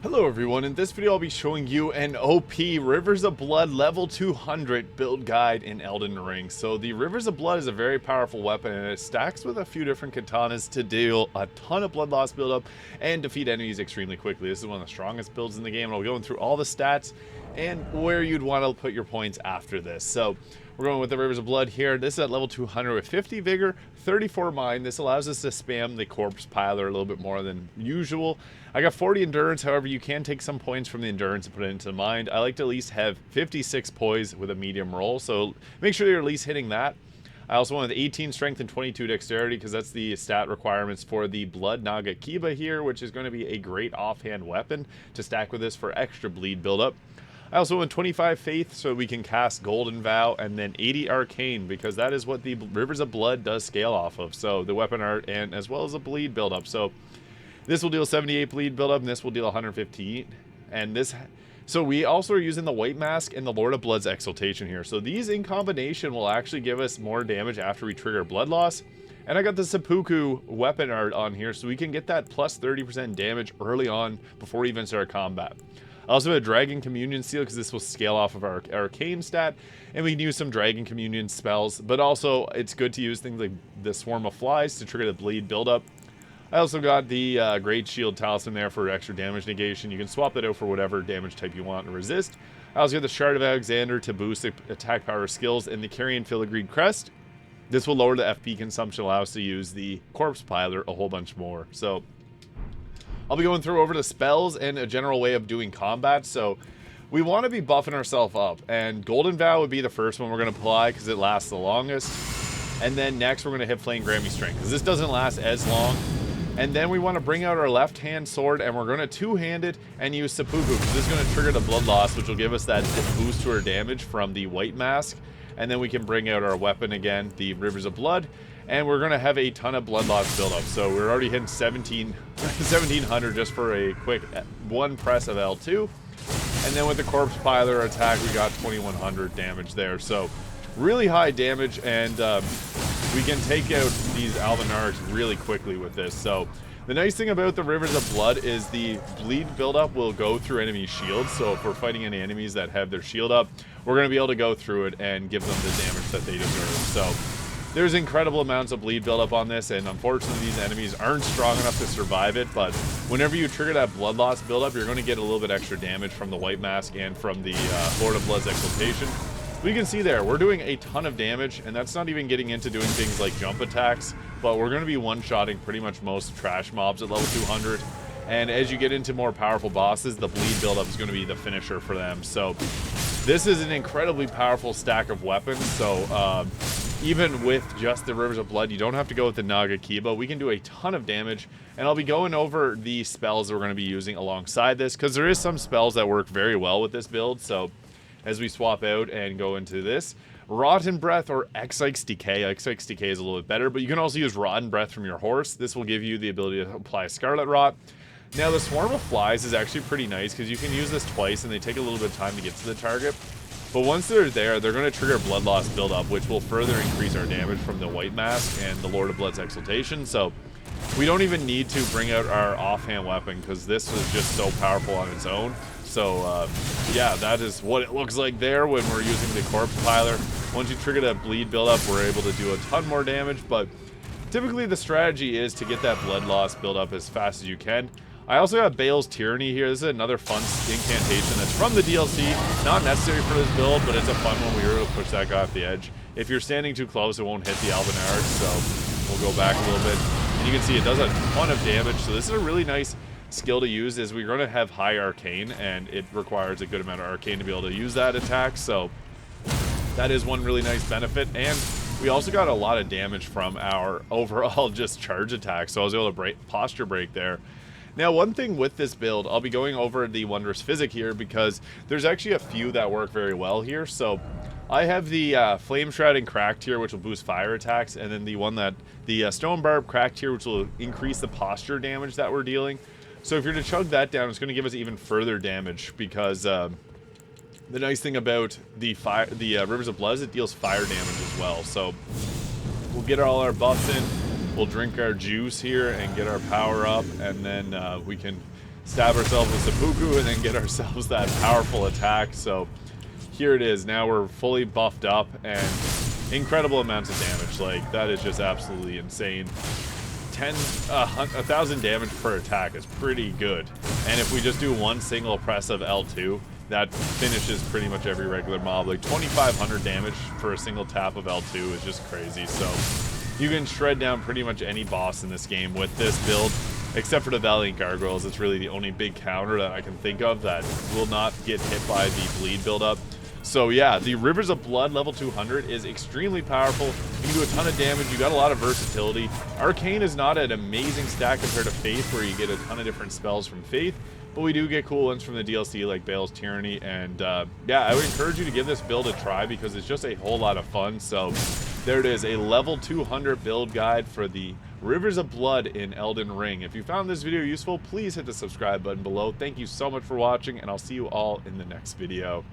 Hello everyone, in this video I'll be showing you an OP Rivers of Blood level 200 build guide in Elden Ring. So the Rivers of Blood is a very powerful weapon and it stacks with a few different katanas to deal a ton of blood loss buildup and defeat enemies extremely quickly. This is one of the strongest builds in the game and I'll be going through all the stats and where you'd want to put your points after this. So we're going with the Rivers of Blood here. This is at level 200 with 50 Vigor, 34 Mind. This allows us to spam the Corpse Piler a little bit more than usual. I got 40 Endurance, however, you can take some points from the Endurance and put it into the Mind. I like to at least have 56 Poise with a medium roll, so make sure you're at least hitting that. I also wanted 18 Strength and 22 Dexterity because that's the stat requirements for the Blood Nagakiba here, which is going to be a great offhand weapon to stack with this for extra bleed buildup. I also want 25 Faith so we can cast Golden Vow, and then 80 Arcane because that is what the Rivers of Blood does scale off of. So the weapon art and as well as the bleed buildup. So this will deal 78 bleed buildup and this will deal 115. And this, so we also are using the White Mask and the Lord of Blood's Exaltation here. So these in combination will actually give us more damage after we trigger blood loss. And I got the seppuku weapon art on here so we can get that plus 30% damage early on before we even start combat. I also have a Dragon Communion Seal because this will scale off of our Arcane stat, and we can use some Dragon Communion spells, but also it's good to use things like the Swarm of Flies to trigger the bleed buildup. I also got the Great Shield Talisman there for extra damage negation. You can swap that out for whatever damage type you want to resist. I also got the Shard of Alexander to boost the attack power skills, and the Carrion Filigree Crest. This will lower the FP consumption, allow us to use the Corpse Piler a whole bunch more. So I'll be going through over the spells and a general way of doing combat. So we want to be buffing ourselves up, and Golden Vow would be the first one we're going to apply because it lasts the longest. And then next we're going to hit Flame Grammy Strength because this doesn't last as long. And then we want to bring out our left hand sword and we're going to two-hand it and use seppuku because this is going to trigger the blood loss, which will give us that boost to our damage from the White Mask. And then we can bring out our weapon again, the Rivers of Blood. And we're going to have a ton of blood loss buildup. So we're already hitting 1700 just for a quick one press of L2. And then with the Corpse Piler attack, we got 2100 damage there. So really high damage, and we can take out these Alvanarics really quickly with this. So the nice thing about the Rivers of Blood is the bleed buildup will go through enemy shields. So if we're fighting any enemies that have their shield up, we're going to be able to go through it and give them the damage that they deserve. So there's incredible amounts of bleed buildup on this, and unfortunately these enemies aren't strong enough to survive it, but whenever you trigger that blood loss buildup, you're going to get a little bit extra damage from the White Mask and from the Lord of Blood's Exaltation. We can see there, we're doing a ton of damage, and that's not even getting into doing things like jump attacks, but we're going to be one-shotting pretty much most trash mobs at level 200, and as you get into more powerful bosses, the bleed buildup is going to be the finisher for them. So this is an incredibly powerful stack of weapons, so even with just the Rivers of Blood, you don't have to go with the nagakiba. We can do a ton of damage, and I'll be going over the spells that we're going to be using alongside this, because there is some spells that work very well with this build. So as we swap out and go into this, Rotten Breath or Exike's Decay. Exike's Decay is a little bit better, but you can also use Rotten Breath from your horse. This will give you the ability to apply Scarlet Rot. Now the Swarm of Flies is actually pretty nice because you can use this twice and they take a little bit of time to get to the target. But once they're there, they're going to trigger blood loss buildup, which will further increase our damage from the White Mask and the Lord of Blood's Exaltation. So we don't even need to bring out our offhand weapon because this is just so powerful on its own. So yeah, that is what it looks like there when we're using the Corpse Piler. Once you trigger that bleed buildup, we're able to do a ton more damage, but typically the strategy is to get that blood loss buildup as fast as you can. I also have Bale's Tyranny here. This is another fun incantation that's from the DLC. Not necessary for this build, but it's a fun one. We were able to push that guy off the edge. If you're standing too close, it won't hit the Alvanaric, so we'll go back a little bit. And you can see it does a ton of damage, so this is a really nice skill to use, as we're going to have high Arcane, and it requires a good amount of Arcane to be able to use that attack, so that is one really nice benefit. And we also got a lot of damage from our overall just charge attack, so I was able to posture break there. Now, one thing with this build, I'll be going over the Wondrous Physick here because there's actually a few that work very well here. So I have the Flame Shroud and Cracked here, which will boost fire attacks, and then the one that the Stone Barb Cracked here, which will increase the posture damage that we're dealing. So if you're to chug that down, it's going to give us even further damage because the nice thing about the Rivers of Blood is it deals fire damage as well. So we'll get all our buffs in. We'll drink our juice here and get our power up, and then we can stab ourselves with seppuku and then get ourselves that powerful attack. So here it is. Now we're fully buffed up and incredible amounts of damage. Like, that is just absolutely insane. 1,000 damage per attack is pretty good. And if we just do one single press of L2, that finishes pretty much every regular mob. Like 2,500 damage for a single tap of L2 is just crazy. So you can shred down pretty much any boss in this game with this build, except for the Valiant Gargoyles. It's really the only big counter that I can think of that will not get hit by the bleed buildup. So yeah, the Rivers of Blood level 200 is extremely powerful. You can do a ton of damage. You got a lot of versatility. Arcane is not an amazing stack compared to Faith, where you get a ton of different spells from Faith, but we do get cool ones from the DLC like Bale's Tyranny. And yeah, I would encourage you to give this build a try because it's just a whole lot of fun. So there it is, a level 200 build guide for the Rivers of Blood in Elden Ring. If you found this video useful, please hit the subscribe button below. Thank you so much for watching, and I'll see you all in the next video.